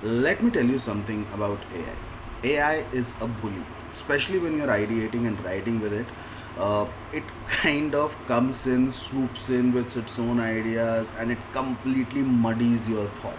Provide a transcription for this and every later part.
Let me tell you something about AI. AI is a bully, especially when you're ideating and writing with it. It kind of comes in, swoops in with its own ideas, and it completely muddies your thought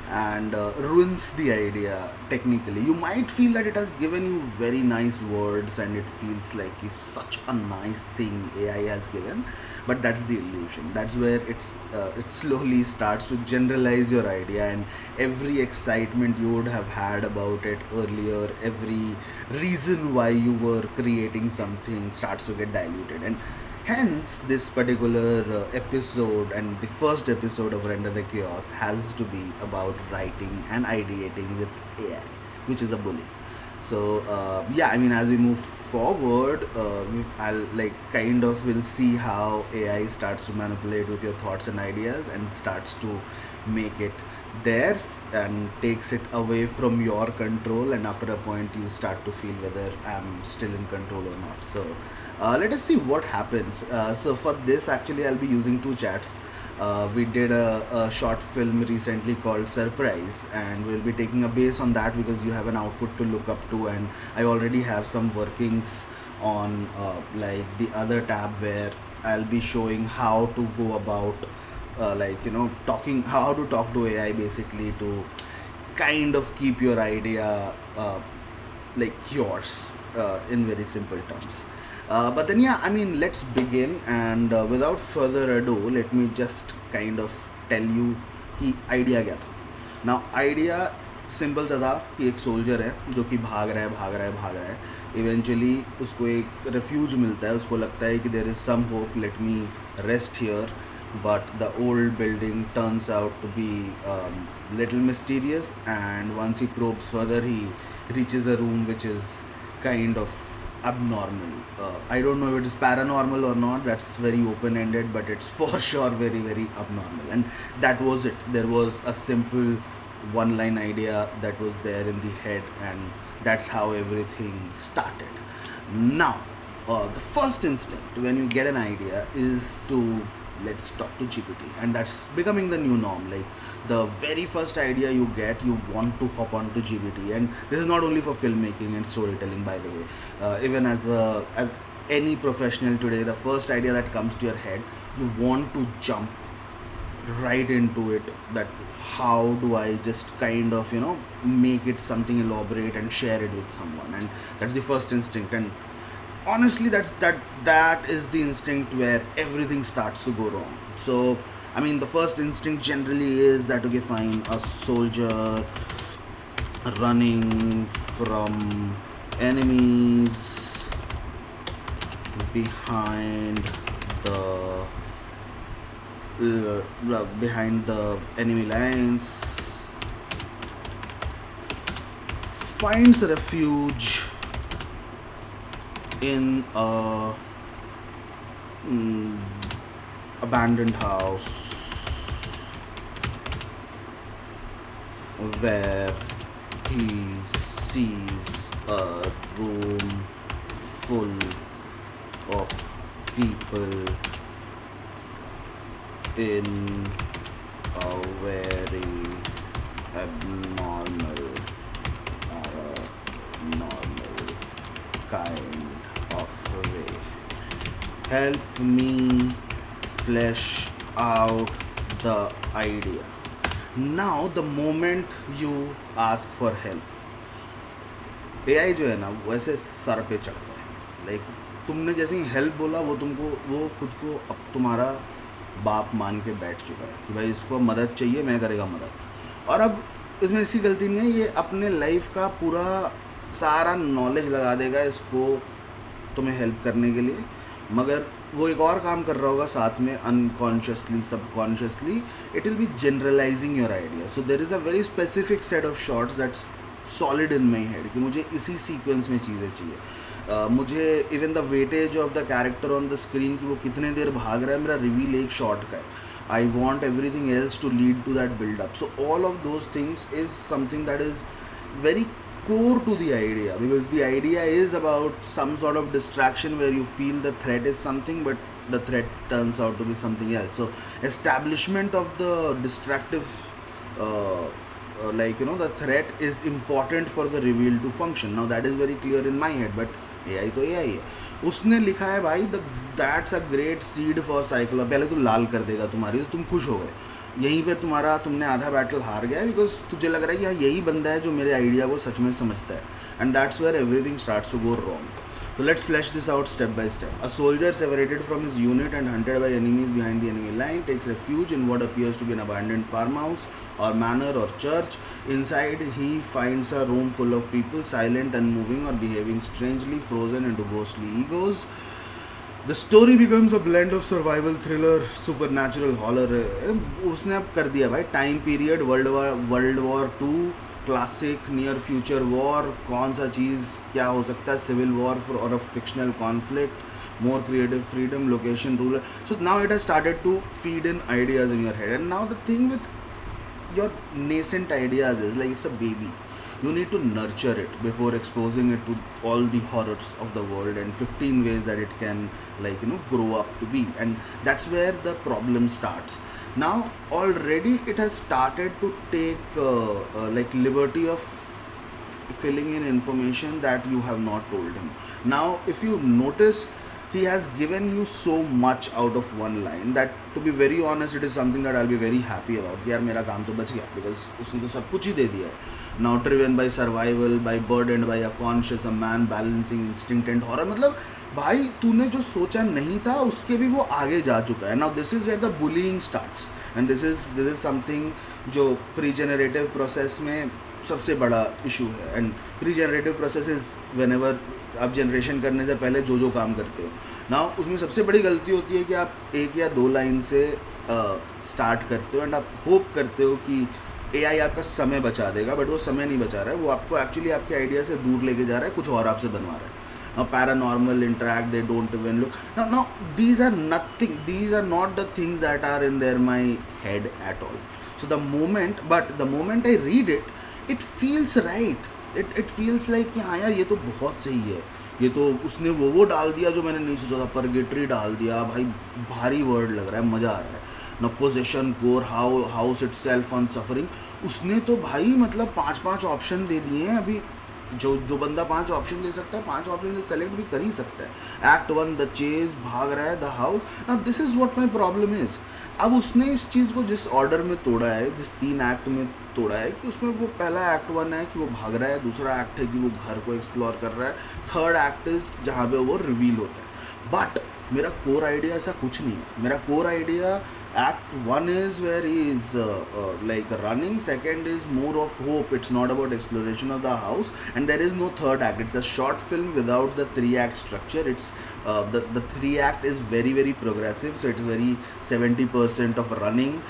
and ruins the idea technically. You might feel that it has given you very nice words and it feels like it's such a nice thing AI has given, but that's the illusion. That's where it slowly starts to generalize your idea, and every excitement you would have had about it earlier, every reason why you were creating something starts to get diluted. And hence, this particular episode and the first episode of Render the Chaos has to be about writing and ideating with AI, which is a bully. So yeah, I mean, as we move forward, I'll like kind of will see how AI starts to manipulate with your thoughts and ideas and starts to make it theirs and takes it away from your control. And after a point, you start to feel whether I'm still in control or not. So let us see what happens. So for this, actually, I'll be using two chats. We did a short film recently called Surprise, and we'll be taking a base on that because you have an output to look up to, and I already have some workings on like the other tab where I'll be showing how to go about like talking how to talk to AI basically to kind of keep your idea like yours in very simple terms. But then, yeah, I mean, let's begin. And without further ado, let me just kind of tell you कि idea क्या था. Now idea simple सा था कि एक soldier है जो कि भाग रहा है. इवेंचुअली उसको एक रेफ्यूज मिलता है. उसको लगता है कि there is some hope, let me rest here. But the old building turns out to be little mysterious, and once he probes further, he reaches a room which is kind of abnormal. I don't know if it is paranormal or not, that's very open ended, but it's for sure very, very abnormal. And that was it. There was a simple one line idea that was there in the head, and that's how everything started. Now, the first instinct when you get an idea is to let's talk to GPT, and that's becoming the new norm. Like the very first idea you get, you want to hop onto GPT. And this is not only for filmmaking and storytelling, by the way. Even as any professional today, the first idea that comes to your head, you want to jump right into it. That how do I just kind of make it something elaborate and share it with someone. And that's the first instinct. And honestly, that is the instinct where everything starts to go wrong. So I mean, the first instinct generally is that, okay, fine, a soldier running from enemies behind the behind the enemy lines finds refuge in a mm, abandoned house where he sees a room full of people in a very abnormal or a normal kind of way. Help me flesh out the idea. Now, the moment you ask for help, AI जो है ना वैसे sir पे चढ़ता है. Like तुमने जैसे ही help बोला, वो खुद को अब तुम्हारा बाप मान के बैठ चुका है कि भाई इसको मदद चाहिए, मैं करेगा मदद. और अब इसमें इसकी गलती नहीं है, ये अपने लाइफ का पूरा सारा नॉलेज लगा देगा इसको तुम्हें हेल्प करने के लिए. मगर वो एक और काम कर रहा होगा साथ में, unconsciously subconsciously it will be generalising your idea. So there is a very specific set of shots that's solid in my head कि मुझे इसी सीक्वेंस में चीज़ें चाहिए. मुझे even the weightage of the character on the screen कि वो कितने देर भाग रहा है, मेरा रिवील एक शॉट का है. I want everything else to lead to that buildup. So all of those things is something that is very core to the idea, because the idea is about some sort of distraction where you feel the threat is something but the threat turns out to be something else. So establishment of the distractive uh, the threat is important for the reveal to function. Now that is very clear in my head, but AI तो AI है. उसने लिखा है भाई that's a great seed for psychology. पहले तो लाल कर देगा तुम्हारी, तो तुम खुश हो गए. यहीं पे तुमने आधा बैटल हार गया है, बिकॉज तुझे लग रहा है कि हाँ यही बंदा है जो मेरे आइडिया को सच में समझता है. And that's where everything starts to go wrong. So let's flesh this out step by step. A soldier separated from his unit and hunted by enemies behind the enemy line takes refuge in what appears to be an abandoned farmhouse or manor or church. Inside, he finds a room full of people, silent, unmoving, or behaving strangely, frozen into ghostly egos. The story becomes a blend of survival thriller, supernatural horror. उसने अब कर दिया भाई. Time period World War II, classic near future war, कौन सा चीज़ क्या हो सकता है, सिविल वॉर और a fictional conflict, more creative freedom, location ruler. So now it has started to feed in ideas in your head. And now the thing with your nascent ideas is like it's a baby. You need to nurture it before exposing it to all the horrors of the world and 15 ways that it can grow up to be. And that's where the problem starts. Now already it has started to take liberty of filling in information that you have not told him. Now if you notice, he has given you so much out of one line that, to be very honest, it is something that I'll be very happy about. कि यार मेरा काम तो बच गया, because उसने तो सब कुछ ही दे दिया है. Now driven by survival, by burdened by a conscious, a man balancing instinct and horror. मतलब भाई तूने जो सोचा नहीं था उसके भी वो आगे जा चुका है. Now this is where the bullying starts, and this is something जो pre-generative process में सबसे बड़ा इशू है. And pre-generative process is whenever आप जनरेशन करने से पहले जो काम करते हो ना, उसमें सबसे बड़ी गलती होती है कि आप एक या दो लाइन से स्टार्ट करते हो एंड आप होप करते हो कि AI आपका समय बचा देगा, बट वो समय नहीं बचा रहा है. वो आपको एक्चुअली आपके आइडिया से दूर लेके जा रहा है, कुछ और आपसे बनवा रहा है. Paranormal interact, they don't even look. Now these are nothing, these are not the things that are in my head at all. So the moment I read it, it feels right. It feels like कि हाँ यार ये तो बहुत सही है, ये तो उसने वो डाल दिया जो मैंने नहीं सोचा था. परगेटरी डाल दिया भाई, भारी वर्ड लग रहा है, मज़ा आ रहा है. न possession, core, house it self on suffering. उसने तो भाई मतलब 5 ऑप्शन दे दिए हैं. अभी जो बंदा 5 ऑप्शन दे सकता है, 5 ऑप्शन से सेलेक्ट भी कर ही सकता है. एक्ट 1 द चेज, भाग रहा है, the house. Now this is what my problem is. अब उसने इस चीज़ को जिस ऑर्डर में तोड़ा है, जिस 3 एक्ट में तोड़ा है, कि उसमें वो पहला एक्ट 1 है कि वो भाग रहा है, दूसरा एक्ट है कि वो घर को एक्सप्लोर कर रहा है, थर्ड एक्ट इज़ जहाँ पे वो रिवील होता है. बट मेरा कोर आइडिया ऐसा कुछ नहीं है. मेरा core idea Act 1 is where he is running. Second is more of hope. It's not about exploration of the house. And there is no third act. It's a short film without the 3-act structure. It's the 3-act is very, very progressive. So it is very 70% of running.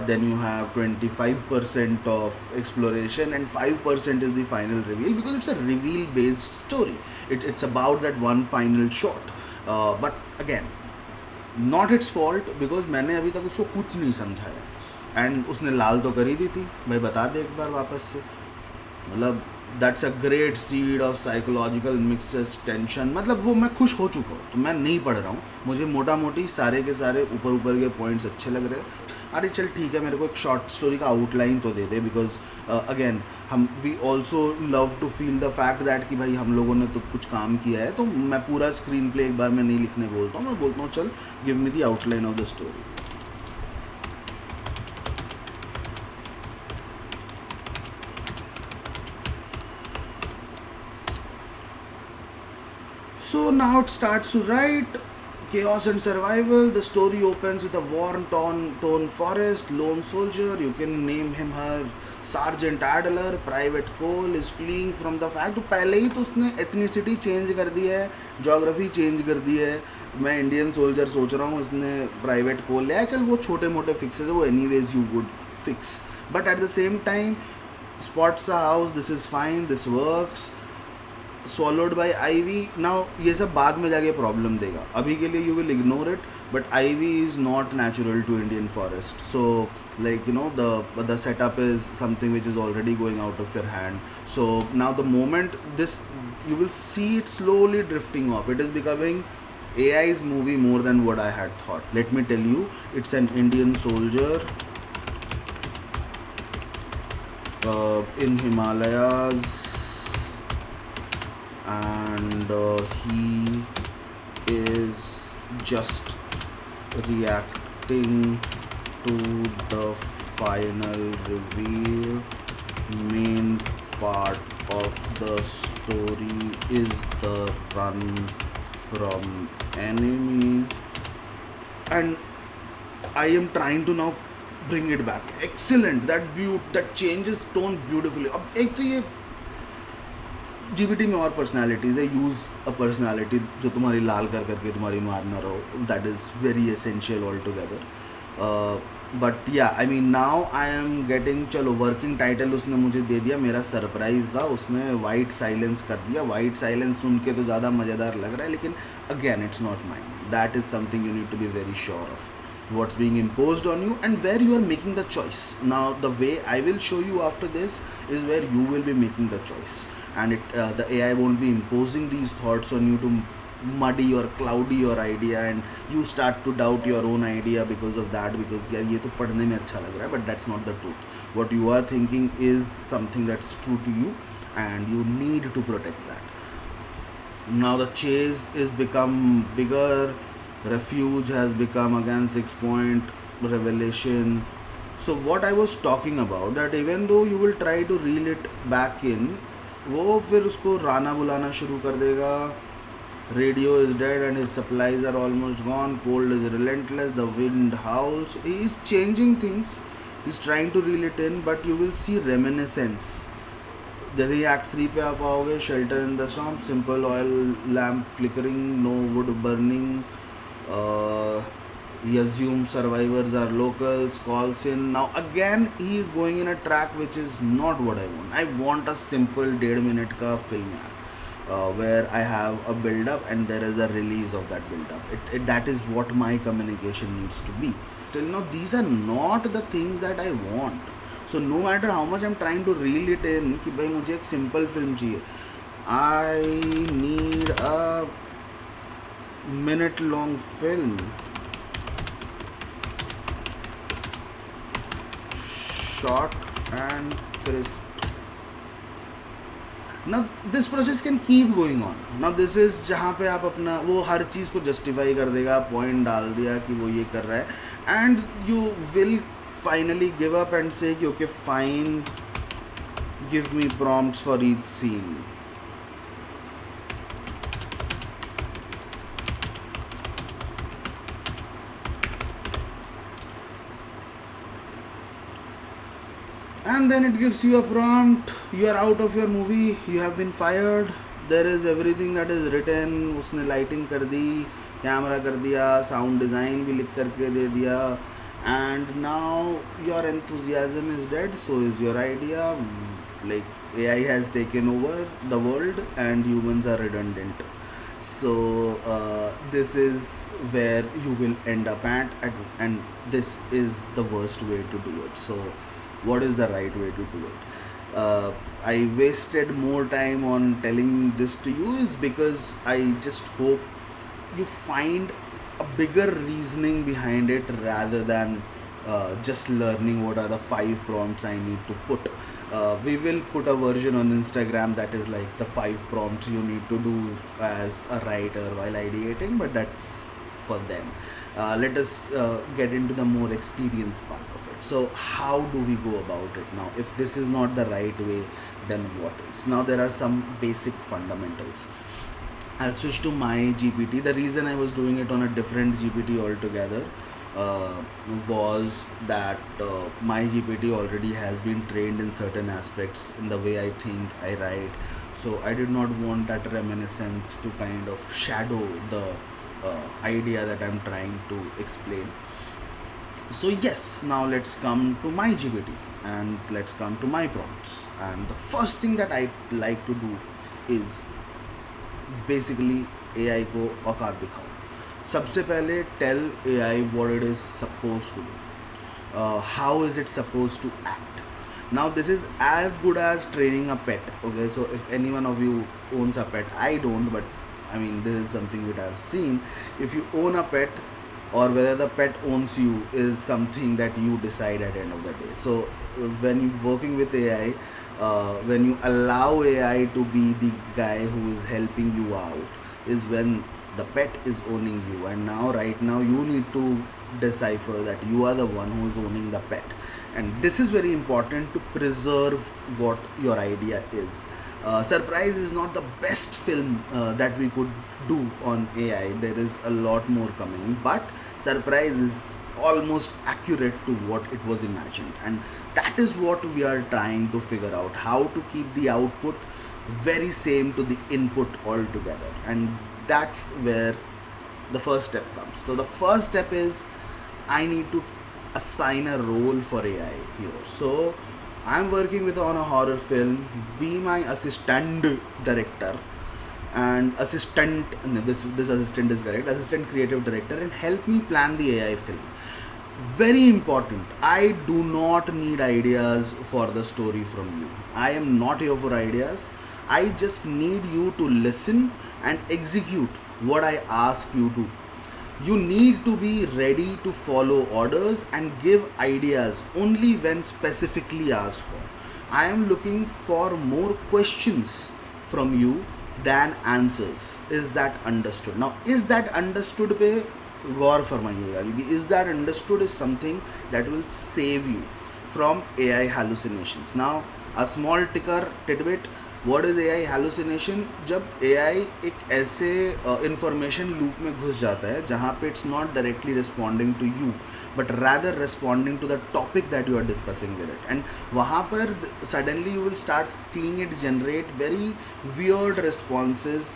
Then you have 25% of exploration, and 5% is the final reveal, because it's a reveal-based story. It's about that one final shot. But again, not it's fault, because मैंने अभी तक उसको कुछ नहीं समझाया. And उसने लाल तो कर ही दी थी भाई, बता दे एक बार वापस से. मतलब that's a great seed of psychological mixes tension. मतलब वो मैं खुश हो चुका हूँ, तो मैं नहीं पढ़ रहा हूँ. मुझे मोटा मोटी सारे के सारे ऊपर के पॉइंट्स अच्छे लग रहे हैं. अरे चल ठीक है, मेरे को एक शॉर्ट स्टोरी का आउटलाइन तो दे दे, because again we also love to feel the fact that कि भाई हम लोगों ने तो कुछ काम किया है. तो मैं पूरा स्क्रीन प्ले एक बार मैं नहीं लिखने बोलता हूँ, मैं बोलता हूँ चल give me the outline of the story. So now it starts to write. Chaos and survival. The story opens with a war-torn forest, lone soldier. You can name him her Sergeant Adler. Private Cole is fleeing from the fact. तो पहले ही तो उसने ethnicity change कर दी है, geography change कर दी है. मैं Indian soldier सोच रहा हूँ, उसने प्राइवेट कोल लिया. चल वो छोटे मोटे फिक्सेस है, वो anyways you would fix. But at the same time spots the house. This is fine, this works. swallowed by ivy. Now ये सब बाद में जाके प्रॉब्लम देगा. अभी के लिए you will ignore it, but ivy is not natural to Indian forest. So the setup is something which is already going out of your hand. So now the moment this, you will see it slowly drifting off. It is becoming AI's movie more than what I had thought. Let me tell you, it's an Indian soldier in Himalayas, and he is just reacting to the final reveal. Main part of the story is the run from enemy, and I am trying to now bring it back. Excellent. That changes tone beautifully. अब एक तो ये GBT में और personalities है. Use a personality जो तुम्हारी लाल कर करके तुम्हारी मार ना रहो. That is very essential all together. But yeah I mean now I am getting. चलो वर्किंग टाइटल उसने मुझे दे दिया. मेरा सरप्राइज़ था, उसने वाइट साइलेंस कर दिया. वाइट साइलेंस सुन के तो ज़्यादा मज़ेदार लग रहा है, लेकिन again it's not mind. That is something you need to be very sure of what's being imposed on you and where you are making the choice. Now the way I will show you after this is where you will be making the choice, and the AI won't be imposing these thoughts on you to muddy or cloudy your idea and you start to doubt your own idea because of that, because यार ये तो पढ़ने में अच्छा लग रहा है, but that's not the truth. What you are thinking is something that's true to you and you need to protect that. Now the chase is become bigger. Refuge has become again 6 point revelation. So what I was talking about, that even though you will try to reel it back in, वो फिर उसको राना बुलाना शुरू कर देगा. Radio is dead and his supplies are almost gone. Cold is relentless. The wind howls. He is changing things. He's trying to reel it in, but you will see reminiscence. जैसे ही act 3 पे आप आओगे, shelter in the swamp, simple oil lamp flickering, no wood burning. He assumes survivors are locals, calls in. Now again he is going in a track which is not what I want. I want a simple 1.5 minute का film यार, where I have a build up and there is a release of that build up. That is what my communication needs to be. Till now these are not the things that I want. So no matter how much I'm trying to reel it in कि भाई मुझे एक simple film चाहिए, I need a minute long film, short and crisp. Now this process can keep going on. Now this is जहाँ पे आप अपना वो हर चीज़ को justify कर देगा, point डाल दिया कि वो ये कर रहा है, and you will finally give up and say कि okay fine, give me prompts for each scene. And then it gives you a prompt. You are out of your movie, you have been fired. There is everything that is written. उसने lighting कर दी, camera कर दिया, sound design भी लिख करके दे दिया, and now your enthusiasm is dead, so is your idea. Like AI has taken over the world and humans are redundant. So this is where you will end up at, and this is the worst way to do it. So what is the right way to do it? I wasted more time on telling this to you is because I just hope you find a bigger reasoning behind it rather than just learning what are the 5 prompts I need to put. We will put a version on Instagram that is like the 5 prompts you need to do as a writer while ideating, but that's for them. Let us get into the more experienced part of it. So how do we go about it now? If this is not the right way, then what is? Now there are some basic fundamentals. I'll switch to my GPT. The reason I was doing it on a different GPT altogether uh, was that my GPT already has been trained in certain aspects in the way I think, I write. So I did not want that reminiscence to kind of shadow the idea that I'm trying to explain. So yes, now let's come to my GPT and let's come to my prompts. And the first thing that I like to do is basically AI को औकात दिखाओ. सबसे पहले tell AI what it is supposed to do. How is it supposed to act? Now this is as good as training a pet. Okay, so if any one of you owns a pet, I don't, but I mean this is something that I've seen. If you own a pet, or whether the pet owns you is something that you decide at the end of the day. So when you're working with AI, when you allow AI to be the guy who is helping you out, is when the pet is owning you. And now, right now, you need to decipher that you are the one who is owning the pet. And this is very important to preserve what your idea is. Surprise is not the best film that we could do on AI. There is a lot more coming, but Surprise is almost accurate to what it was imagined, and that is what we are trying to figure out, how to keep the output very same to the input altogether. And that's where the first step comes. So the first step is I need to assign a role for AI here. So I'm working with on a horror film, be my assistant director, and assistant, no, this assistant is correct, assistant creative director, and help me plan the AI film. Very important, I do not need ideas for the story from you. I am not here for ideas. I just need you to listen and execute what I ask you to. You need to be ready to follow orders and give ideas only when specifically asked for. I am looking for more questions from you than answers. Is that understood? Now, is that understood पे गौर फरमाइएगा, क्योंकि is that understood is something that will save you from AI hallucinations. Now, a small ticker tidbit. What is AI hallucination? जब AI एक ऐसे information loop में घुस जाता है जहाँ पे it's not directly responding to you, but rather responding to the topic that you are discussing with it. And वहाँ पर suddenly you will start seeing it generate very weird responses,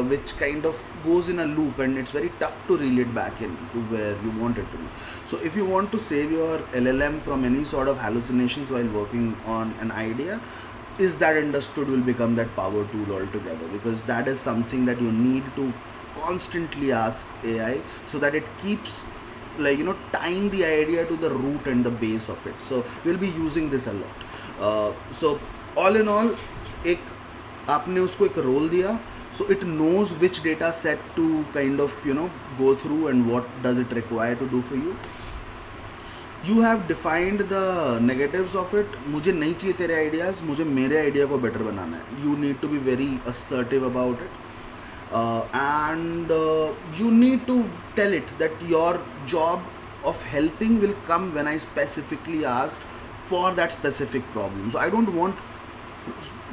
which kind of goes in a loop, and it's very tough to reel it back in to where you want it to be. So if you want to save your LLM from any sort of hallucinations while working on an idea, is that understood will become that power tool altogether, because that is something that you need to constantly ask AI, so that it keeps, like, tying the idea to the root and the base of it. So we'll be using this a lot. So all in all, एक आपने उसको एक role दिया, so it knows which data set to kind of go through and what does it require to do for you. You have defined the negatives of it. मुझे नहीं चाहिए तेरे ideas, मुझे मेरे idea को better बनाना है. You need to be very assertive about it, and you need to tell it that your job of helping will come when I specifically asked for that specific problem. So I don't want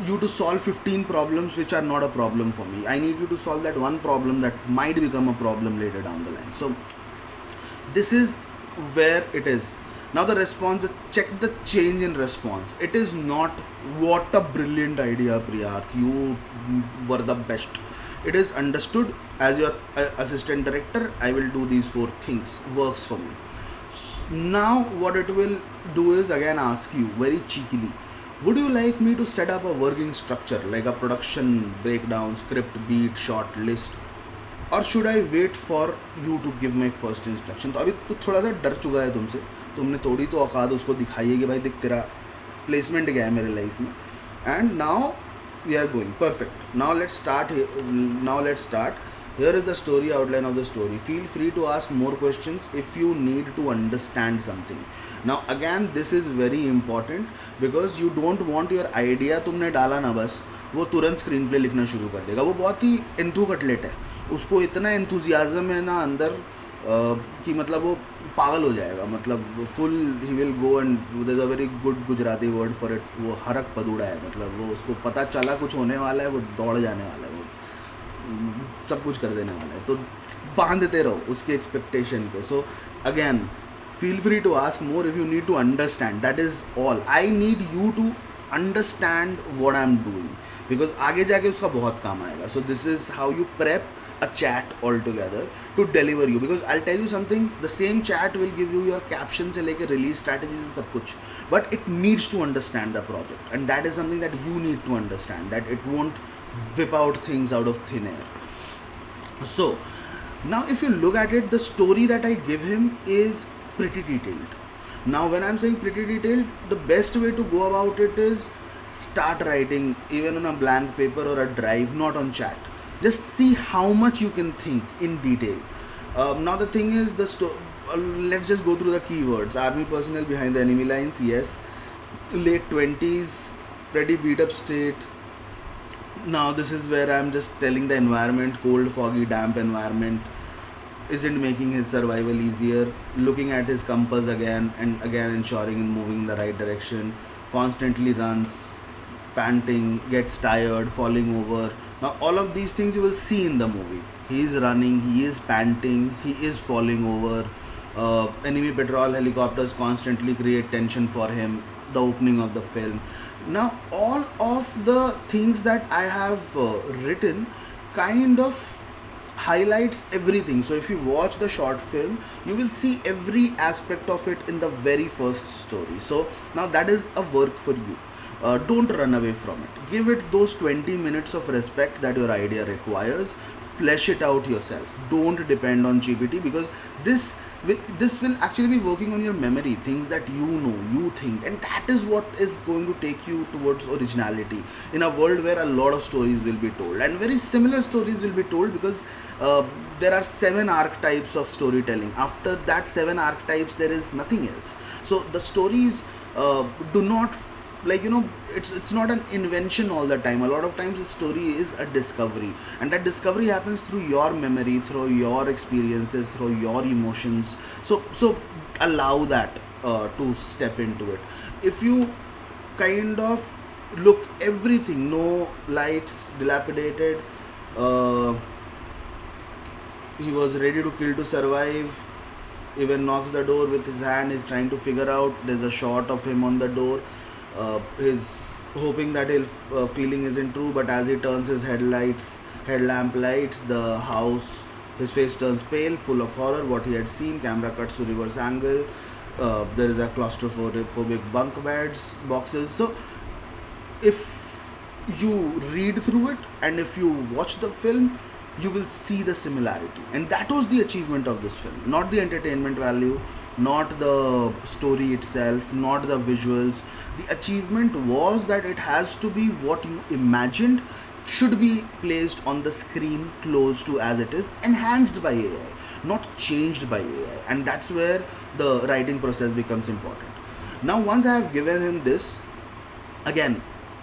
you to solve 15 problems which are not a problem for me. I need you to solve that one problem that might become a problem later down the line. So this is where it is. Now the response, check the change in response. It is not what a brilliant idea, Priyarth, you were the best. It is understood as your assistant director, I will do these 4 things, works for me. Now what it will do is again ask you very cheekily, would you like me to set up a working structure like a production breakdown, script, beat, short list, और should I wait for you to give my first instruction? तो अभी तो थोड़ा सा डर चुका है तुमसे, तुमने थोड़ी तो औकात उसको दिखाई है कि भाई देख तेरा प्लेसमेंट क्या है मेरे लाइफ में. And now we are going perfect. Now let's start. Here is the story outline of the story. Feel free to ask more questions if you need to understand something. Now again, this is very important because you don't want your idea तुमने डाला ना बस वो तुरंत screen play लिखना शुरू कर देगा. वो बहुत ही इंथू कटलेट है, उसको इतना एंथुजियाज्म है ना अंदर कि मतलब वो पागल हो जाएगा. मतलब full he will go and there is a very good Gujarati word for it, वो हरक पदूड़ा है. मतलब वो उसको पता चला कुछ होने वाला है, वो दौड़ जाने वाला है, वो सब कुछ कर देने वाला है. तो बांधते रहो उसके एक्सपेक्टेशन को. So again feel free to ask more if you need to understand. That is all. I need you to understand what I am doing, because आगे जाके उसका बहुत काम आएगा. So this is how you prep a chat altogether to deliver you, because I'll tell you something, the same chat will give you your captions से लेके release strategies and सब कुछ, but it needs to understand the project, and that is something that you need to understand, that it won't whip out things out of thin air. So now if you look at it, the story that I give him is pretty detailed. Now when I'm saying pretty detailed, the best way to go about it is start writing even on a blank paper or a drive, not on chat. Just see how much you can think in detail. Now the thing is, let's just go through the keywords. Army personnel behind the enemy lines, yes. Late 20s, pretty beat up state. Now this is where I'm just telling the environment, cold, foggy, damp environment isn't making his survival easier. Looking at his compass again and again, ensuring in moving in the right direction. Constantly runs, panting, gets tired, falling over. Now all of these things you will see in the movie. He is running, he is panting, he is falling over. Enemy patrol helicopters constantly create tension for him. The opening of the film. Now all of the things that I have written kind of highlights everything. So if you watch the short film, you will see every aspect of it in the very first story. So now that is a work for you. Don't run away from it. Give it those 20 minutes of respect that your idea requires. Flesh it out yourself. Don't depend on GPT, because this this will actually be working on your memory, things that you know, you think, and that is what is going to take you towards originality in a world where a lot of stories will be told, and very similar stories will be told, because uh, there are seven archetypes of storytelling. After that seven archetypes, there is nothing else. So the stories do not, like, it's not an invention all the time. A lot of times the story is a discovery, and that discovery happens through your memory, through your experiences, through your emotions. So allow that to step into it. If you kind of look everything, no lights, dilapidated, uh, he was ready to kill to survive, even knocks the door with his hand, is trying to figure out. There's a shot of him on the door. He's hoping that he'll feeling isn't true, but as he turns his headlamp lights, the house, his face turns pale, full of horror. What he had seen, camera cuts to reverse angle. There is a claustrophobic bunk beds, boxes. So if you read through it and if you watch the film, you will see the similarity, and that was the achievement of this film. Not the entertainment value, not the story itself, not the visuals. The achievement was that it has to be what you imagined should be placed on the screen, close to as it is, enhanced by AI, not changed by AI. And that's where the writing process becomes important. Now once I have given him this, again,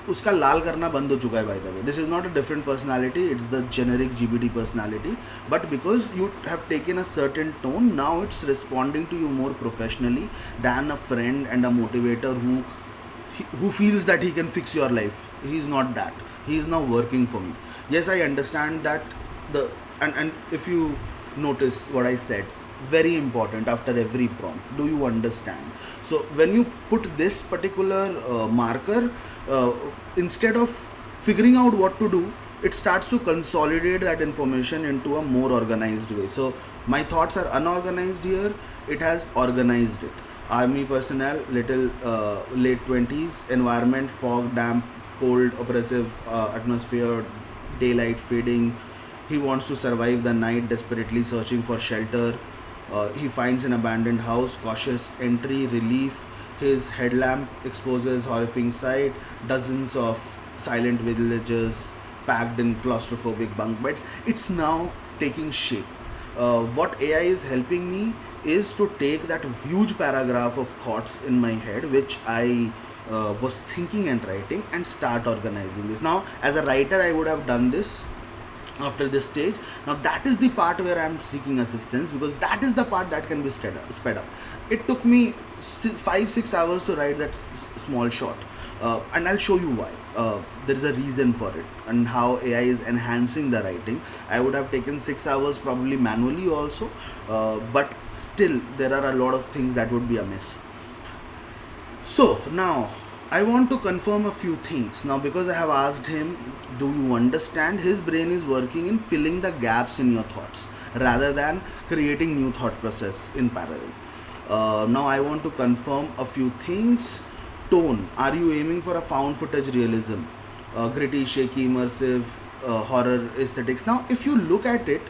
उसका लाल करना बंद हो चुका है. By the way, this is not a different personality, it's the generic GPT personality, but because you have taken a certain tone, now it's responding to you more professionally than a friend and a motivator who feels that he can fix your life. He is not that. He is now working for me. Yes, I understand that the and if you notice what I said, very important after every prompt, do you understand? So when you put this particular marker, uh, instead of figuring out what to do, it starts to consolidate that information into a more organized way. So my thoughts are unorganized here, it has organized it. Army personnel, little late 20s, environment, fog, damp, cold, oppressive atmosphere, daylight fading. He wants to survive the night, desperately searching for shelter. He finds an abandoned house, cautious entry, relief. His headlamp exposes horrifying sight, dozens of silent villagers packed in claustrophobic bunk beds. It's now taking shape. What AI is helping me is to take that huge paragraph of thoughts in my head, which I was thinking and writing, and start organizing this. Now, as a writer, I would have done this after this stage. Now that is the part where I am seeking assistance, because that is the part that can be sped up. It took me 5-6 hours to write that small short, and I'll show you why. There is a reason for it, and how AI is enhancing the writing. I would have taken 6 hours probably manually also, but still there are a lot of things that would be amiss. So now I want to confirm a few things. Now, because I have asked him, do you understand? His brain is working in filling the gaps in your thoughts rather than creating new thought process in parallel. Now, I want to confirm a few things. Tone. Are you aiming for a found footage realism? Gritty, shaky, immersive, horror aesthetics. Now, if you look at it,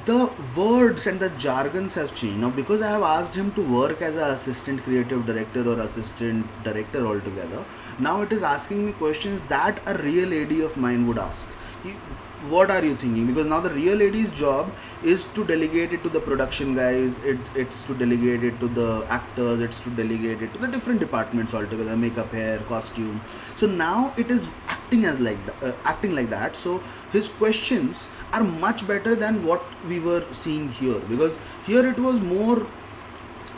the words and the jargons have changed. Now, because I have asked him to work as an assistant creative director or assistant director altogether, now it is asking me questions that a real AD of mine would ask. what are you thinking? Because now the real AD's job is to delegate it to the production guys, it's to delegate it to the actors, it's to delegate it to the different departments altogether, makeup, hair, costume. So now it is acting as like acting like that. So his questions are much better than what we were seeing here, because here it was more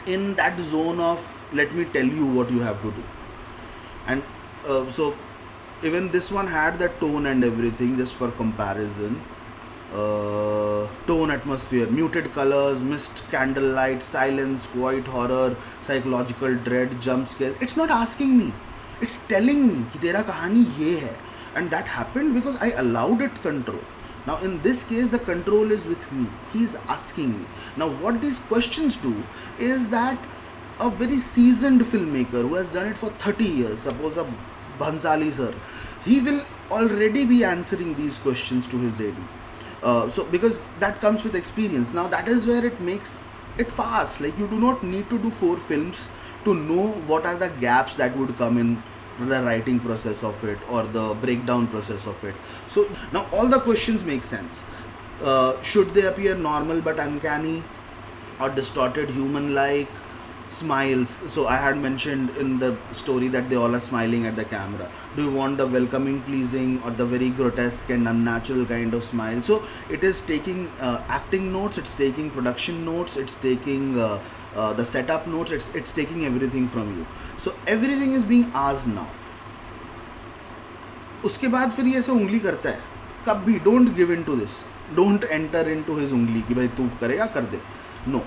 in that zone of let me tell you what you have to do. And so even this one had the tone and everything, just for comparison. Tone, atmosphere, muted colors, mist, candlelight, silence, quiet horror, psychological dread, jump scares. It's not asking me, it's telling me कि तेरा कहानी ये है. And that happened because I allowed it control. Now in this case the control is with me, he is asking me. Now what these questions do is that a very seasoned filmmaker who has done it for 30 years, suppose a Bhansali sir, he will already be answering these questions to his AD. So because that comes with experience. Now that is where it makes it fast. Like you do not need to do 4 films to know what are the gaps that would come in the writing process of it or the breakdown process of it. So now all the questions make sense. Should they appear normal but uncanny, or distorted human like? Smiles, so I had mentioned in the story that they all are smiling at the camera. Do you want the welcoming, pleasing, or the very grotesque and unnatural kind of smile? So it is taking acting notes, it's taking production notes, it's taking the setup notes, it's taking everything from you. So everything is being asked now. उसके बाद फिर ये ऐसे उंगली करता है कभी. Don't give in to this, don't enter in to his उंगली कि भाई तू करेगा कर दे. No,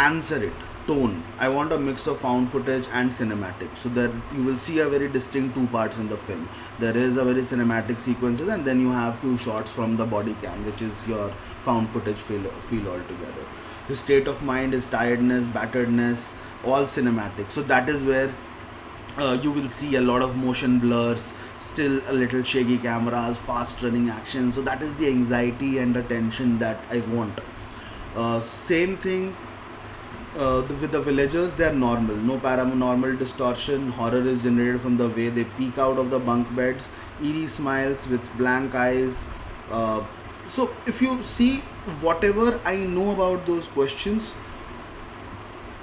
answer it. Tone, I want a mix of found footage and cinematic, so that you will see a very distinct 2 parts in the film. There is a very cinematic sequences, and then you have few shots from the body cam, which is your found footage feel altogether. His state of mind is tiredness, batteredness, all cinematic. So that is where you will see a lot of motion blurs, still a little shaky cameras, fast running action. So that is the anxiety and the tension that I want. Same thing with the villagers. They are normal, no paranormal distortion. Horror is generated from the way they peek out of the bunk beds, eerie smiles with blank eyes. So if you see whatever I know about those questions,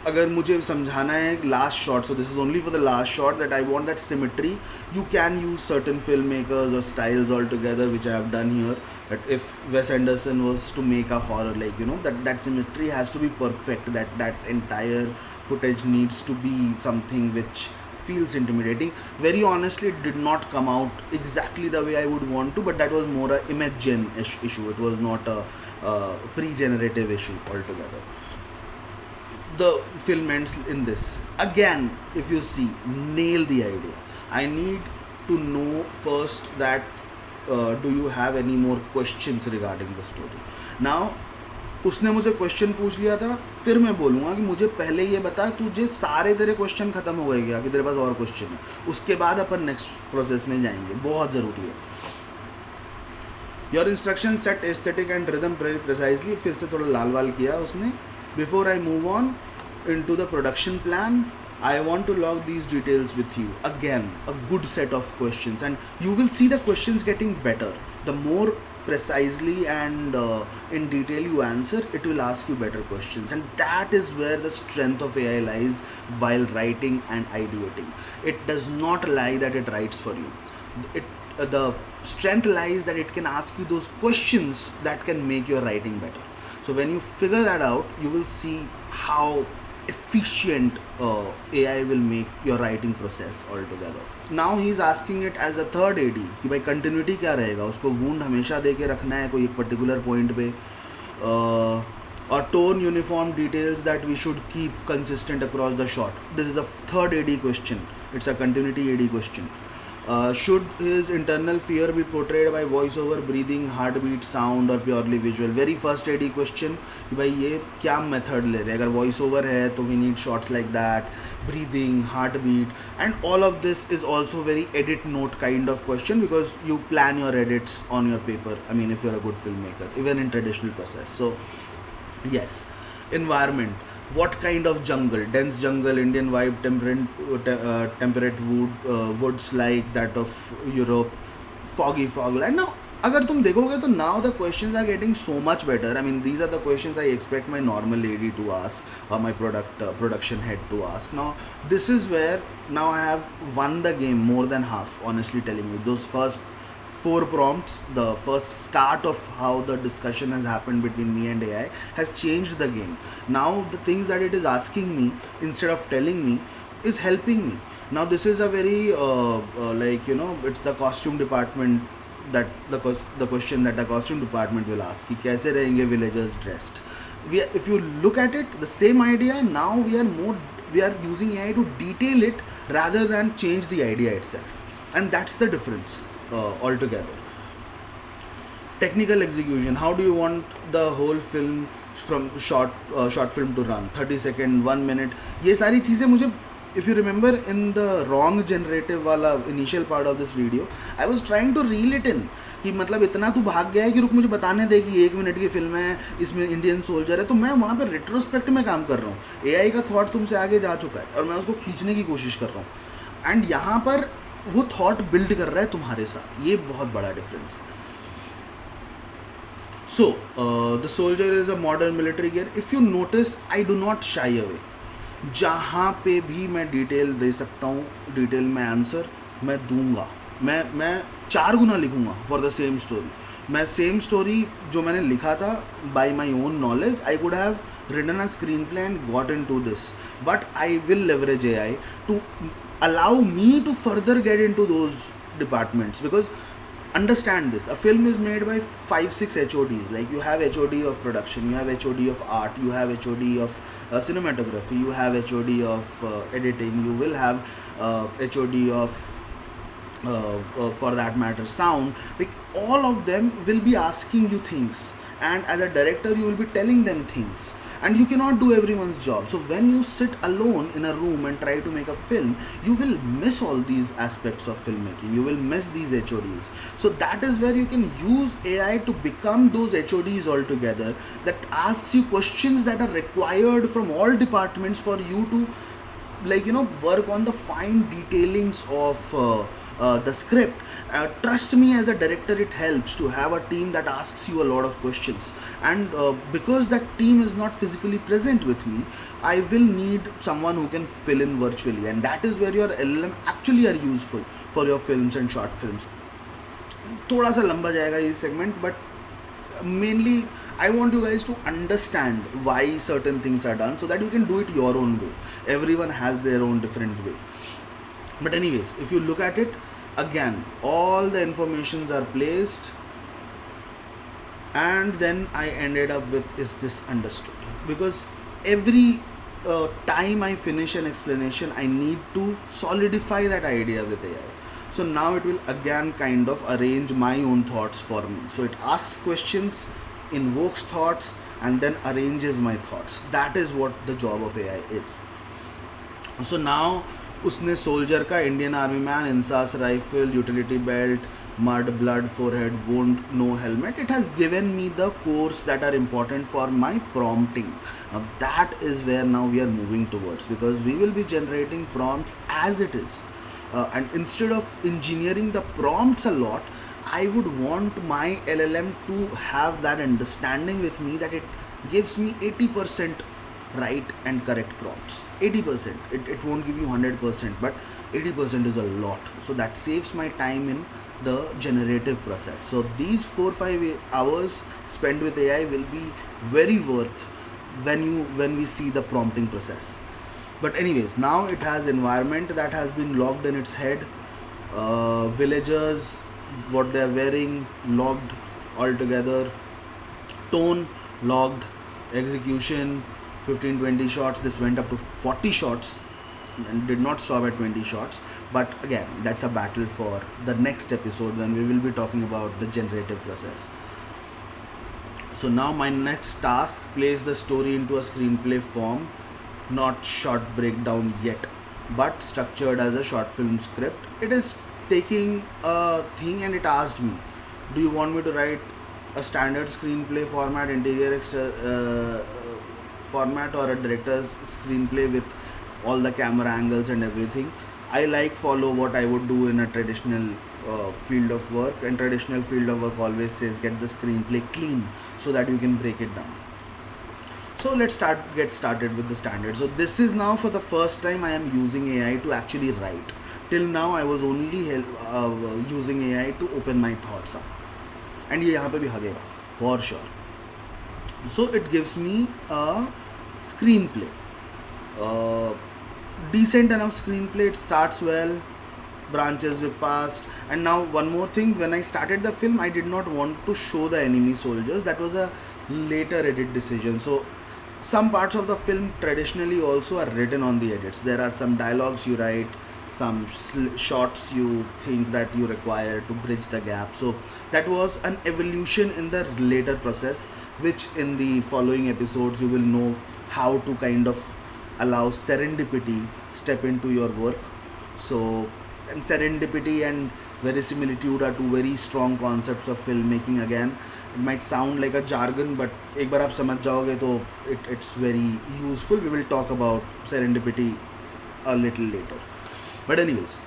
अगर मुझे समझाना है last shot, so this is only for the last shot that I want that symmetry. You can use certain film makers और styles all together which I have done here. But if Wes Anderson was to make a horror, like that symmetry has to be perfect, that entire footage needs to be something which feels intimidating. Very honestly, it did not come out exactly the way I would want to, but that was more a image gen issue. It was not a pre-generative issue altogether. The film ends in this. Again, if you see, nail the idea. I need to know first that do you have any more questions regarding the story. Now उसने मुझे question पूछ लिया था, फिर मैं बोलूँगा कि मुझे पहले ये बता तुझे सारे तेरे क्वेश्चन ख़त्म हो गए क्या, कि तेरे पास और क्वेश्चन है. उसके बाद अपन नेक्स्ट प्रोसेस में जाएंगे, बहुत ज़रूरी है. Your instruction set aesthetic and rhythm precisely. फिर से थोड़ा लाल वाल किया उसने. Before I move on into the production plan, I want to log these details with you. Again, a good set of questions, and you will see the questions getting better. The more precisely and in detail you answer, it will ask you better questions, and that is where the strength of AI lies while writing and ideating. It does not lie that it writes for you. The strength lies that it can ask you those questions that can make your writing better. So when you figure that out, you will see how efficient AI will make your writing process altogether. Now he is asking it as a third AD कि भाई continuity क्या रहेगा, उसको wound हमेशा दे के रखना है कोई एक particular point पे, और tone uniform details that we should keep consistent across the shot. This is a third AD question. It's a continuity AD question. Should his internal fear be portrayed by voiceover, breathing, heartbeat, sound, or purely visual? Very first AD question कि भाई ये क्या method ले रहे हैं. अगर voice over है तो we need shots like that, breathing, heartbeat, and all of this is also very edit note kind of question, because you plan your edits on your paper. I mean if you are a good filmmaker, even in traditional process. So yes. Environment. What kind of jungle? Dense jungle, Indian vibe, temperate woods like that of Europe, foggy fog. And now अगर तुम देखोगे तो now the questions are getting so much better. I mean, these are the questions I expect my normal lady to ask or my production head to ask. Now this is where now I have won the game more than half, honestly telling you. Those first four prompts, the first start of how the discussion has happened between me and AI, has changed the game. Now the things that it is asking me instead of telling me is helping me. Now this is a very like, you know, it's the costume department, that the question that the costume department will ask कि कैसे रहेंगे villagers dressed. If you look at it, the same idea, now we are using AI to detail it rather than change the idea itself, and that's the difference altogether. Technical execution, how do you want the whole film from short film to run, 30 second, 1 minute, ये सारी चीज़ें मुझे, if you remember in the wrong generative वाला initial part of this video, I was trying to reel it in कि मतलब इतना तू भाग गया है कि रुक मुझे बताने दे कि 1 मिनट की फिल्म है, इसमें इंडियन सोल्जर है, तो मैं वहाँ पे रेट्रोस्पेक्ट में काम कर रहा हूँ. AI का थॉट तुमसे आगे जा चुका है और मैं उसको खींचने की कोशिश कर रहा हूँ, एंड यहाँ पर वो थॉट बिल्ड कर रहा है तुम्हारे साथ. ये बहुत बड़ा डिफरेंस है. So, the soldier is a modern military gear. If you notice, I do not shy away. जहाँ पे भी मैं डिटेल दे सकता हूँ, डिटेल में आंसर मैं दूंगा. मैं 4 गुना लिखूँगा फॉर द सेम स्टोरी. मैं सेम स्टोरी जो मैंने लिखा था, by my own knowledge, I could have written a screenplay and got into this, but I will leverage AI to allow me to further get into those departments. Because understand this, a film is made by 5-6 HODs. Like, you have HOD of production, you have HOD of art, you have HOD of cinematography, you have HOD of editing, you will have HOD of for that matter sound. Like, all of them will be asking you things, and as a director you will be telling them things, and you cannot do everyone's job. So when you sit alone in a room and try to make a film, you will miss all these aspects of filmmaking, you will miss these HODs. So that is where you can use AI to become those HODs altogether, that asks you questions that are required from all departments for you to, like, you know, work on the fine detailings of the script. Trust me, as a director, it helps to have a team that asks you a lot of questions, and because that team is not physically present with me, I will need someone who can fill in virtually, and that is where your LLM actually are useful for your films and short films. थोड़ा सा लंबा जाएगा ये segment, but mainly I want you guys to understand why certain things are done, so that you can do it your own way. Everyone has their own different way. But anyways, if you look at it, again, all the informations are placed, and then I ended up with, is this understood? Because every time I finish an explanation, I need to solidify that idea with AI. So now it will again kind of arrange my own thoughts for me. So it asks questions, invokes thoughts, and then arranges my thoughts. That is what the job of AI is. So now उसने soldier का, Indian army man, INSAS rifle, utility belt, mud, blood, forehead, wound, no helmet. It has given me the cores that are important for my prompting. Now that is where now we are moving towards, because we will be generating prompts as it is. And instead of engineering the prompts a lot, I would want my LLM to have that understanding with me that it gives me 80% right and correct prompts. 80%. It won't give you 100%, but 80% is a lot. So that saves my time in the generative process. So these 4-5 hours spent with AI will be very worth when we see the prompting process. But anyways, now it has environment that has been logged in its head, villagers, what they are wearing, logged altogether, tone logged, execution 15-20 shots. This went up to 40 shots and did not stop at 20 shots. But again, that's a battle for the next episode when we will be talking about the generative process. So now my next task, place the story into a screenplay form, not short breakdown yet, but structured as a short film script. It is taking a thing and it asked me, do you want me to write a standard screenplay format, interior format, or a director's screenplay with all the camera angles and everything? I like follow what I would do in a traditional field of work, and traditional field of work always says get the screenplay clean so that you can break it down. So let's get started with the standard. So this is now for the first time I am using AI to actually write. Till now I was only using AI to open my thoughts up, and ये यहाँ पे भी हगेगा for sure. So it gives me a screenplay, uh, decent enough screenplay. It starts well, branches with past. And now one more thing, when I started the film I did not want to show the enemy soldiers. That was a later edit decision. So some parts of the film traditionally also are written on the edits. There are some dialogues you write, some shots you think that you require to bridge the gap. So that was an evolution in the later process, which in the following episodes you will know how to kind of allow serendipity step into your work. So, and serendipity and verisimilitude are two very strong concepts of filmmaking. Again, it might sound like a jargon, but एक बार आप समझ जाओगे तो it's very useful. We will talk about serendipity a little later. But anyways,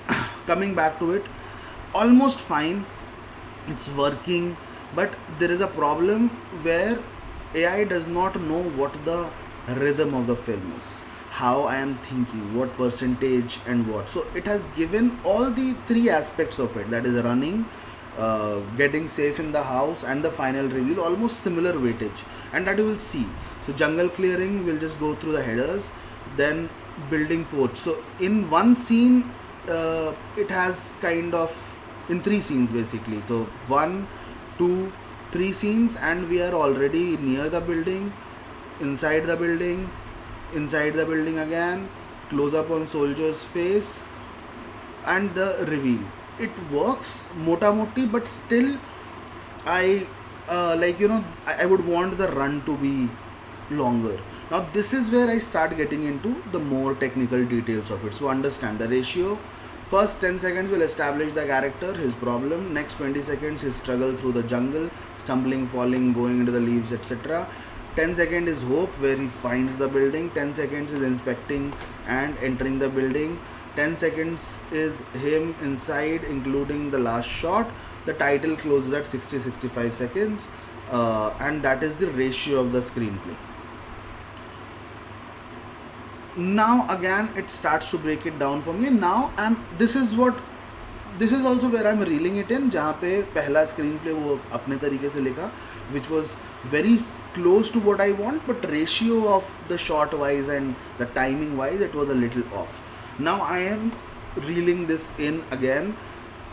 coming back to it, almost fine. It's working, but there is a problem where AI does not know what the rhythm of the film is, how I am thinking, what percentage and what. So it has given all the three aspects of it, that is running, getting safe in the house, and the final reveal, almost similar weightage, and that you will see. So jungle clearing, we'll just go through the headers, then building porch. So in one scene, it has kind of in three scenes basically. So one, two, three scenes, and we are already near the building, inside the building, inside the building again, close up on soldier's face, and the reveal. It works mota moti, but still I I would want the run to be longer. Now this is where I start getting into the more technical details of it. So understand the ratio. First 10 seconds will establish the character, his problem. Next 20 seconds his struggle through the jungle, stumbling, falling, going into the leaves, etc. 10 seconds is hope, where he finds the building. 10 seconds is inspecting and entering the building. 10 seconds is him inside, including the last shot. The title closes at 60-65 seconds, and that is the ratio of the screenplay. Now again it starts to break it down for me. Now this is also where I'm reeling it in, जहाँ पे पहला screenplay वो अपने तरीके से लिखा, which was very close to what I want, but ratio of the shot wise and the timing wise it was a little off. Now I am reeling this in again.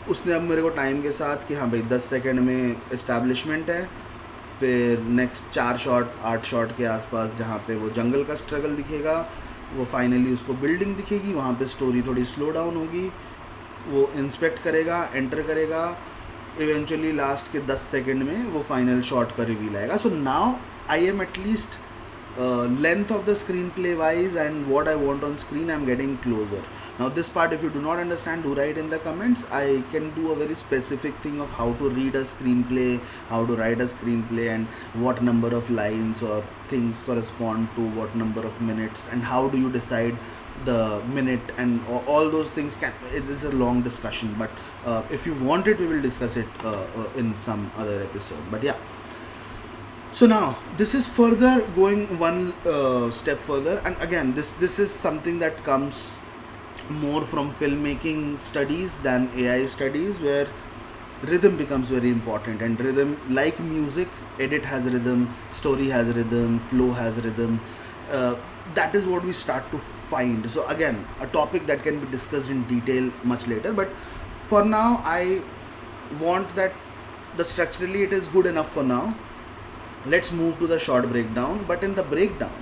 उसने अब मेरे को time के साथ कि हाँ भाई 10 second में एस्टैब्लिशमेंट है, फिर नेक्स्ट 4 शॉट 8 शॉट के आसपास जहाँ पे वो जंगल का स्ट्रगल दिखेगा, वो फाइनली उसको बिल्डिंग दिखेगी, वहाँ पे स्टोरी थोड़ी स्लो डाउन होगी, वो इंस्पेक्ट करेगा, एंटर करेगा, इवेंचुअली लास्ट के 10 सेकेंड में वो फाइनल शॉट का रिवील आएगा. So now I am at least length of the screenplay wise and what I want on screen, I'm getting closer. Now this part, if you do not understand, do write in the comments. I can do a very specific thing of how to read a screenplay, how to write a screenplay, and what number of lines or things correspond to what number of minutes, and how do you decide the minute, and all those things. It is a long discussion, but if you want it, we will discuss it in some other episode. But yeah, so now this is further going one step further, and again this is something that comes more from filmmaking studies than AI studies, where rhythm becomes very important. And rhythm, like music, edit has rhythm, story has rhythm, flow has rhythm. That is what we start to find. So again, a topic that can be discussed in detail much later, but for now I want that the structurally it is good enough for now. Let's move to the short breakdown, but in the breakdown,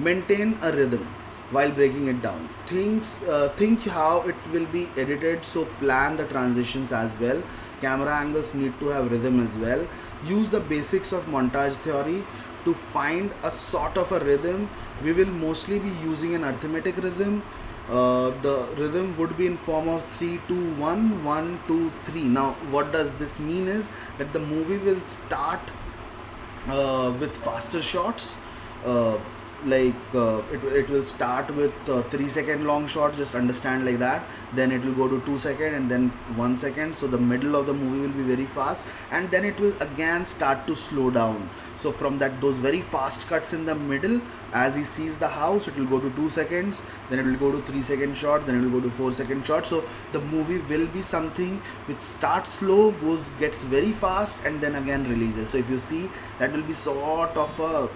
maintain a rhythm while breaking it down. Think how it will be edited, so plan the transitions as well. Camera angles need to have rhythm as well. Use the basics of montage theory to find a sort of a rhythm. We will mostly be using an arithmetic rhythm. The rhythm would be in form of 3-2-1, 1-2-3. Now what does this mean is that the movie will start with faster shots, it will start with 3 second long shots, just understand like that. Then it will go to 2 second and then 1 second, so the middle of the movie will be very fast, and then it will again start to slow down. So from that, those very fast cuts in the middle, as he sees the house, it will go to 2 seconds, then it will go to 3 second shot, then it will go to 4 second shot. So the movie will be something which starts slow, gets very fast, and then again releases. So if you see, that will be sort of a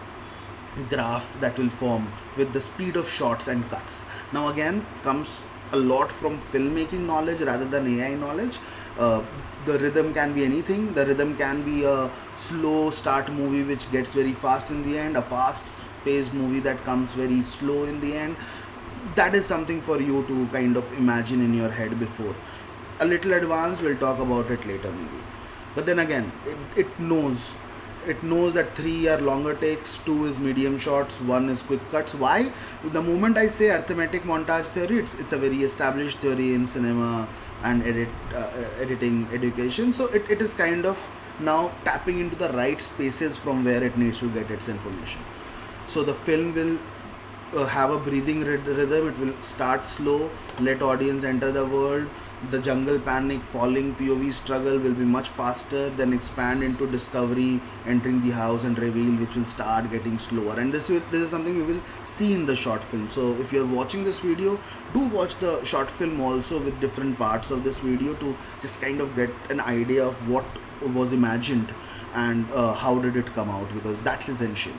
graph that will form with the speed of shots and cuts. Now again comes a lot from filmmaking knowledge rather than AI knowledge. uh, the rhythm can be anything. The rhythm can be a slow start movie which gets very fast in the end, a fast paced movie that comes very slow in the end. That is something for you to kind of imagine in your head before. A little advanced, we'll talk about it later maybe. But then again, it knows that three are longer takes, two is medium shots, one is quick cuts. Why? The moment I say arithmetic montage theory, it's a very established theory in cinema and editing education. So it is kind of now tapping into the right spaces from where it needs to get its information. So the film will have a breathing rhythm. It will start slow, let audience enter the world. The jungle panic, falling, POV struggle will be much faster, then expand into discovery, entering the house and reveal, which will start getting slower. And this is something you will see in the short film. So if you're watching this video, do watch the short film also with different parts of this video to just kind of get an idea of what was imagined and how did it come out, because that's essential.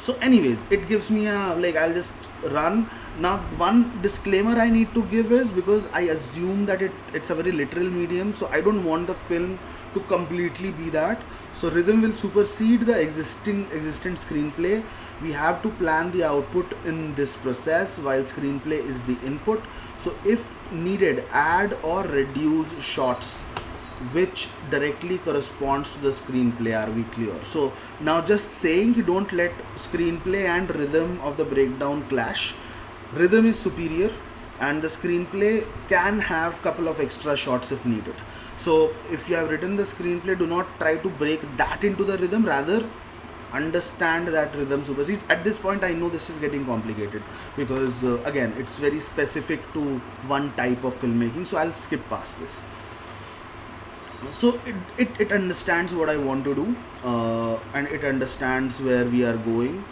So anyways, it gives me a, like, I'll just run. Now one disclaimer I need to give is, because I assume that it's a very literal medium, so I don't want the film to completely be that. So rhythm will supersede the existent screenplay. We have to plan the output in this process while screenplay is the input. So if needed, add or reduce shots which directly corresponds to the screenplay. Are we clear? So now, just saying, you don't let screenplay and rhythm of the breakdown clash. Rhythm is superior and the screenplay can have couple of extra shots if needed. So if you have written the screenplay, do not try to break that into the rhythm, rather understand that rhythm supersedes. At this point I know this is getting complicated because again, it's very specific to one type of filmmaking, so I'll skip past this. So it understands what I want to do, and it understands where we are going.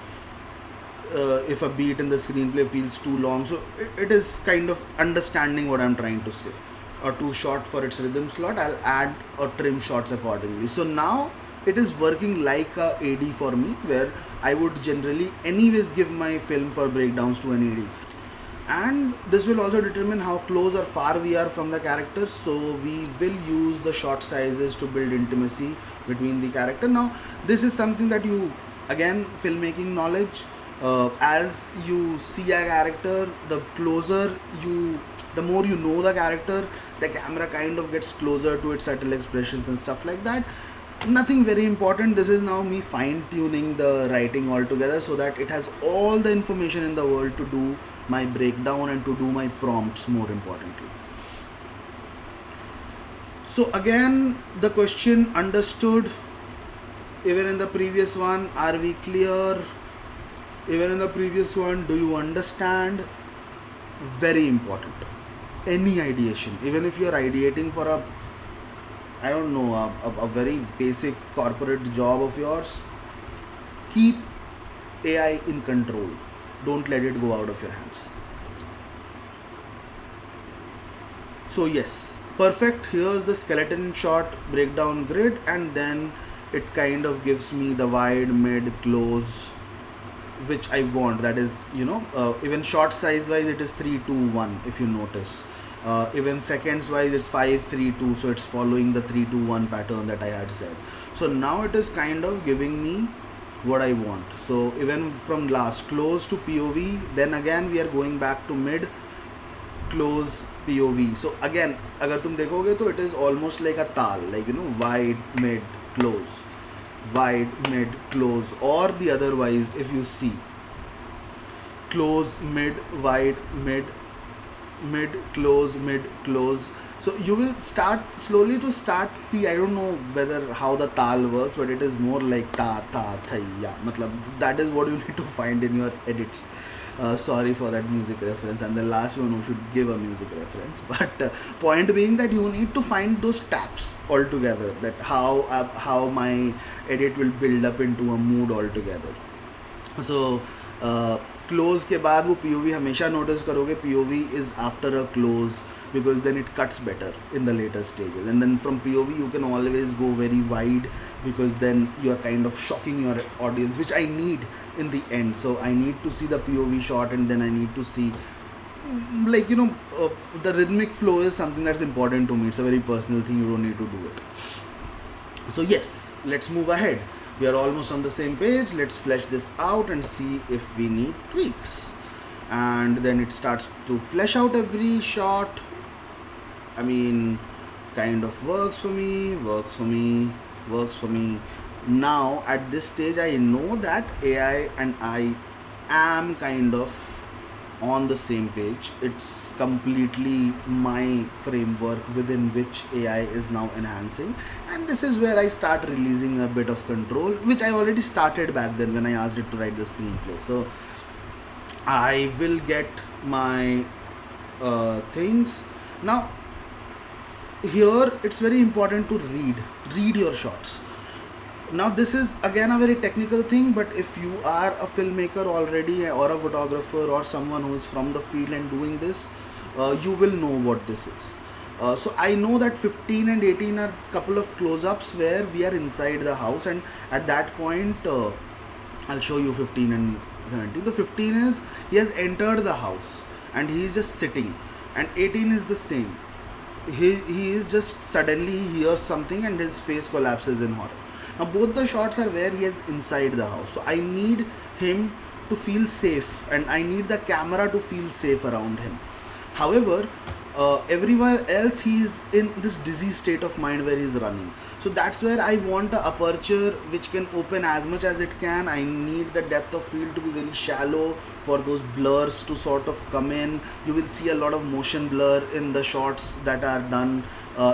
If a beat in the screenplay feels too long, so it is kind of understanding what I'm trying to say. Or too short for its rhythm slot, I'll add or trim shots accordingly. So now it is working like a AD for me, where I would generally anyways give my film for breakdowns to an AD. And this will also determine how close or far we are from the characters, so we will use the shot sizes to build intimacy between the character. Now this is something that you, again, filmmaking knowledge, as you see a character, the more you know the character, the camera kind of gets closer to its subtle expressions and stuff like that. Nothing very important. This is now me fine tuning the writing altogether so that it has all the information in the world to do my breakdown and to do my prompts, more importantly. So again, the question understood. Even in the previous one, are we clear? Even in the previous one, do you understand? Very important. Any ideation, even if you're ideating for a, I don't know, a very basic corporate job of yours, keep AI in control. Don't let it go out of your hands. So yes, perfect. Here's the skeleton shot breakdown grid, and then it kind of gives me the wide, mid, close, which I want. That is, even shot size wise, it is 3-2-1 if you notice. Even seconds wise, it's 5-3-2, so it's following the 3-2-1 pattern that I had said. So now it is kind of giving me what I want. So even from last, close to POV, then again we are going back to mid, close, POV. So again, agar tum dekhoge, to it is almost like a tal, like, wide, mid, close, wide, mid, close, or the otherwise, if you see, close, mid, wide, mid, mid close. So you will start slowly to start see. I don't know whether how the tal works, but it is more like ta ta thai. Yeah, matlab that is what you need to find in your edits. Sorry for that music reference. I'm the last one who should give a music reference. But point being that you need to find those taps altogether. That how my edit will build up into a mood altogether. So close के बाद वो POV हमेशा notice करोगे POV is after a close because then it cuts better in the later stages, and then from POV you can always go very wide because then you are kind of shocking your audience, which I need in the end. So I need to see the POV shot, and then I need to see like the rhythmic flow is something that's important to me. It's a very personal thing, you don't need to do it. So yes, let's move ahead. We are almost on the same page. Let's flesh this out and see if we need tweaks. And then it starts to flesh out every shot. I mean, kind of works for me, works for me, works for me. Now at this stage I know that AI and I am kind of on the same page. It's completely my framework within which AI is now enhancing, and this is where I start releasing a bit of control, which I already started back then when I asked it to write the screenplay. So I will get my things. Now here it's very important to read your shots. Now this is again a very technical thing, but if you are a filmmaker already or a photographer or someone who is from the field and doing this, you will know what this is. So I know that 15 and 18 are couple of close-ups where we are inside the house, and at that point I'll show you 15 and 17. The 15 is he has entered the house and he is just sitting, and 18 is the same. He is just suddenly he hears something and his face collapses in horror. Now both the shots are where he is inside the house. So I need him to feel safe, and I need the camera to feel safe around him. However, everywhere else he is in this dizzy state of mind where he is running. So that's where I want a aperture which can open as much as it can. I need the depth of field to be very shallow for those blurs to sort of come in. You will see a lot of motion blur in the shots that are done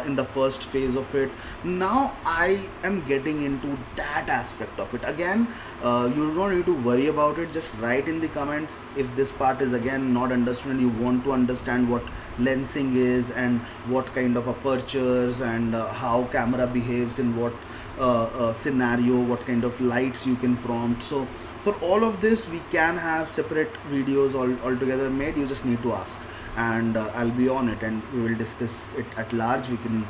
in the first phase of it. Now I am getting into that aspect of it. Again, you don't need to worry about it. Just write in the comments if this part is again not understood and you want to understand what lensing is and what kind of apertures and how camera behaves in what scenario, what kind of lights you can prompt. So for all of this we can have separate videos altogether made. You just need to ask, and I'll be on it and we will discuss it at large. We can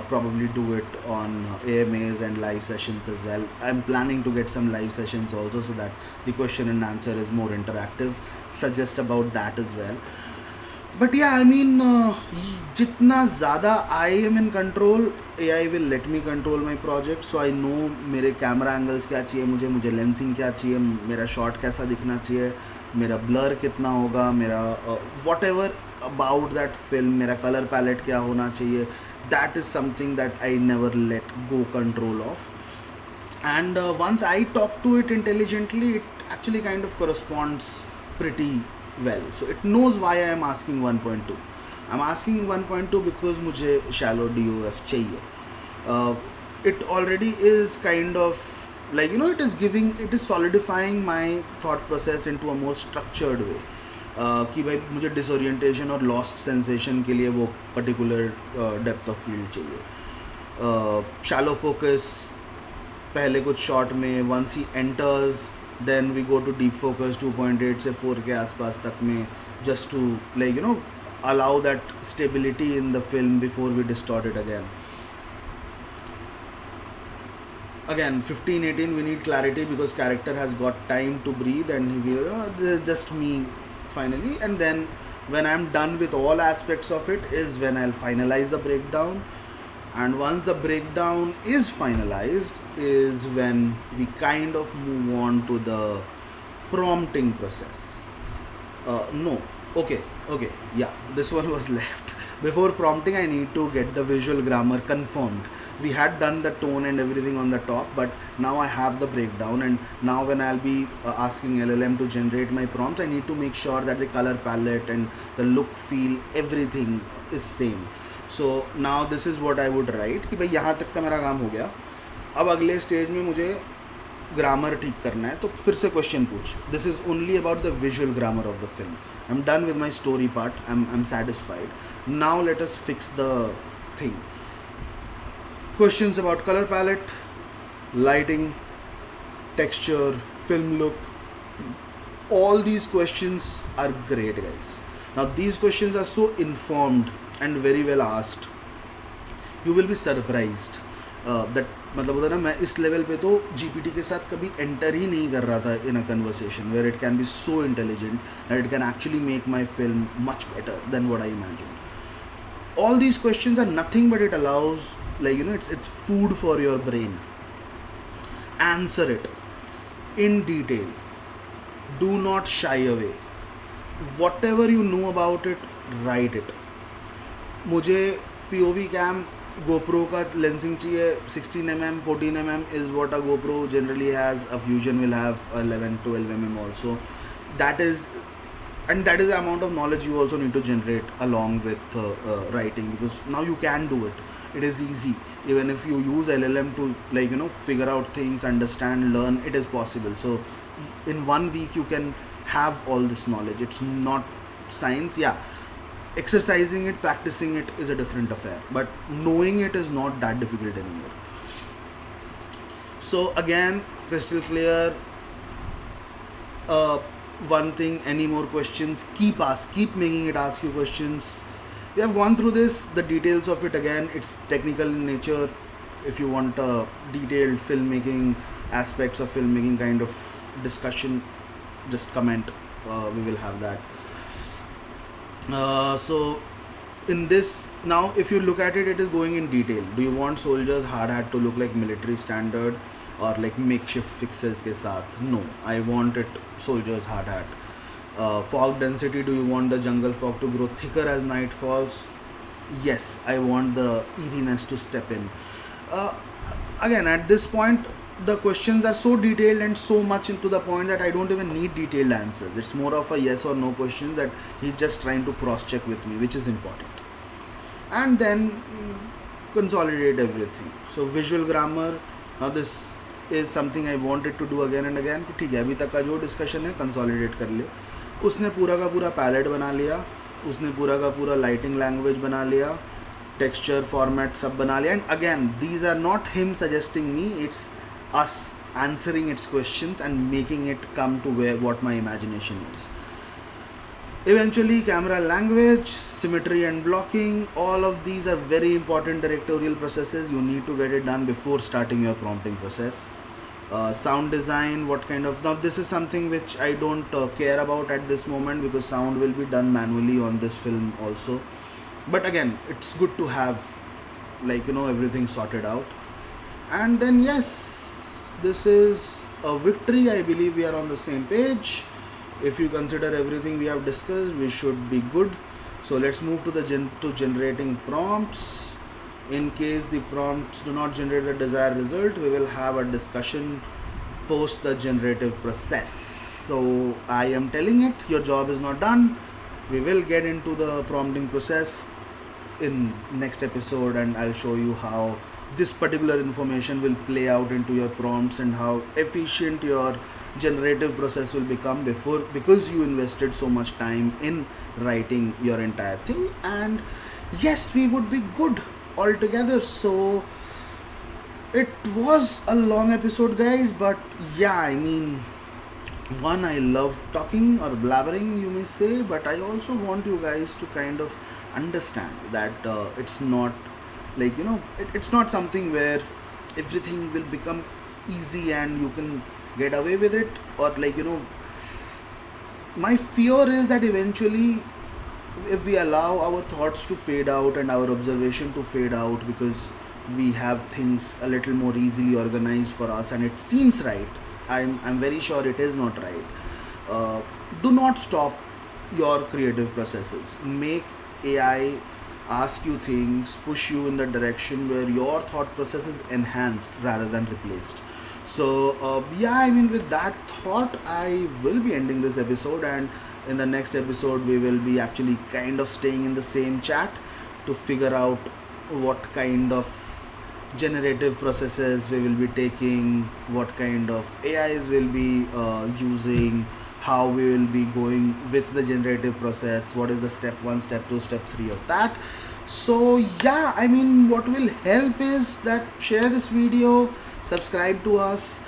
probably do it on AMAs and live sessions as well. I'm planning to get some live sessions also, so that the question and answer is more interactive. Suggest about that as well. But yeah, I mean, jitna zyada I am in control, AI will let me control my project. So I know मेरे camera angles क्या चाहिए मुझे lensing क्या चाहिए, मेरा shot कैसा दिखना चाहिए, मेरा blur कितना होगा, मेरा whatever about that film, मेरा color palette क्या होना चाहिए. That is something that I never let go control of. And once I talk to it intelligently, it actually kind of corresponds pretty well. So it knows why I am asking 1.2. I'm asking 1.2 because मुझे shallow DOF चाहिए. It already is kind of like it is solidifying my thought process into a more structured way. कि भाई मुझे disorientation और lost sensation के लिए वो particular depth of field चाहिए. Shallow focus पहले कुछ shot में once he enters, then we go to deep focus 2.8 से 4 के आसपास तक में, just to allow that stability in the film before we distort it again. Again 15-18 we need clarity because character has got time to breathe, and he will this is just me finally. And then when I'm done with all aspects of it is when I'll finalize the breakdown. And once the breakdown is finalized is when we kind of move on to the prompting process. No, okay, yeah, this one was left. Before prompting, I need to get the visual grammar confirmed. We had done the tone and everything on the top, but now I have the breakdown. And now when I'll be asking LLM to generate my prompts, I need to make sure that the color palette and the look, feel, everything is same. So now this is what I would write कि भाई यहाँ तक का मेरा काम हो गया. अब अगले स्टेज में मुझे ग्रामर ठीक करना है, तो फिर से क्वेश्चन पूछ. This is only about the visual grammar of the film. I am done with my story part. I am satisfied. Now let us fix the thing. Questions about color palette, lighting, texture, film look. All these questions are great, guys. Now these questions are so informed and very well asked. You will be surprised that मतलब होता है ना, मैं इस level पे तो GPT के साथ कभी एंटर ही नहीं कर रहा था in a conversation where it can be so intelligent that it can actually make my film much better than what I imagine. All these questions are nothing but it allows, like, you know, it's food for your brain. Answer it in detail. Do not shy away. Whatever you know about it, write it. मुझे POV cam GoPro का lensing चाहिए 16mm, 14mm is what a GoPro generally has. A Fusion will have 11, 12mm also. That is, and that is the amount of knowledge you also need to generate along with writing, because now you can do it. It is easy. Even if you use LLM to, like, you know, figure out things, understand, learn, it is possible. So in 1 week you can have all this knowledge. It's not science. Yeah, exercising it, practicing it is a different affair, but knowing it is not that difficult anymore. So again, crystal clear. One thing, any more questions, keep making it ask you questions. We have gone through this, the details of it. Again, it's technical in nature. If you want a detailed filmmaking aspects of filmmaking kind of discussion, just comment. We will have that. So in this, now if you look at it, it is going in detail. Do you want soldiers hard hat to look like military standard or like makeshift fixes के साथ? No, I want it soldiers hard hat. Fog density, do you want the jungle fog to grow thicker as night falls? Yes, I want the eeriness to step in. Again, at this point, the questions are so detailed and so much into the point that I don't even need detailed answers. It's more of a yes or no question that he's just trying to cross check with me, which is important. And then consolidate everything. So visual grammar, now this is something I wanted to do again and again. कि ठीक है, अभी तक का जो discussion है consolidate कर ले. उसने पूरा का पूरा पैलेट बना लिया, उसने पूरा का पूरा लाइटिंग लैंग्वेज बना लिया, टेक्सचर फॉर्मेट सब बना लिया. And again, these are not him suggesting me, it's us answering its questions and making it come to where what my imagination is. Eventually, camera language, symmetry and blocking, all of these are very important directorial processes. You need to get it done before starting your prompting process. Sound design, what kind of, now this is something which I don't care about at this moment, because sound will be done manually on this film also. But again, it's good to have, like, you know, everything sorted out. And then yes, this is a victory. I believe we are on the same page. If you consider everything we have discussed, we should be good. So let's move to the generating prompts. In case the prompts do not generate the desired result, we will have a discussion post the generative process. So I am telling it, your job is not done. We will get into the prompting process in next episode, and I'll show you how this particular information will play out into your prompts and how efficient your generative process will become because you invested so much time in writing your entire thing. And yes, we would be good altogether. So it was a long episode, guys, but yeah, I mean, one, I love talking or blabbering, you may say, but I also want you guys to kind of understand that it's not, like, you know, it's not something where everything will become easy and you can get away with it, or, like, you know, my fear is that eventually, if we allow our thoughts to fade out and our observation to fade out because we have things a little more easily organized for us and it seems right, I'm very sure it is not right. Do not stop your creative processes. Make AI ask you things, push you in the direction where your thought process is enhanced rather than replaced. So yeah, I mean, with that thought, I will be ending this episode, and in the next episode we will be actually kind of staying in the same chat to figure out what kind of generative processes we will be taking, what kind of AIs will be using, how we will be going with the generative process, what is the step 1, step 2, step 3 of that. So yeah, I mean, what will help is that share this video, subscribe to us,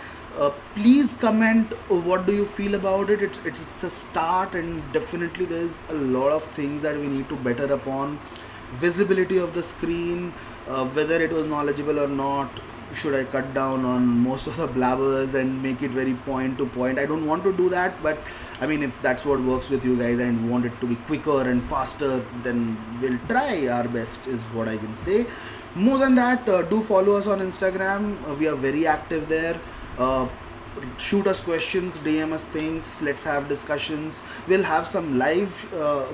please comment what do you feel about it. It's a start, and definitely there's a lot of things that we need to better upon. Visibility of the screen, whether it was knowledgeable or not. Should I cut down on most of the blabbers and make it very point to point? I don't want to do that, but I mean, if that's what works with you guys and want it to be quicker and faster, then we'll try our best, is what I can say. More than that, do follow us on Instagram. We are very active there. uh, Shoot us questions, DM us things, let's have discussions. We'll have some live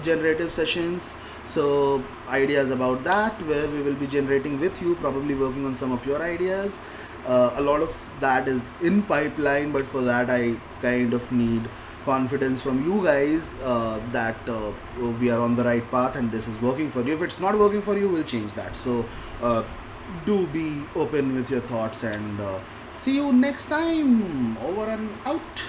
generative sessions, so ideas about that, where we will be generating with you, probably working on some of your ideas. A lot of that is in pipeline, but for that I kind of need confidence from you guys, that we are on the right path and this is working for you. If it's not working for you, we'll change that. So uh, do be open with your thoughts, and see you next time. Over and out.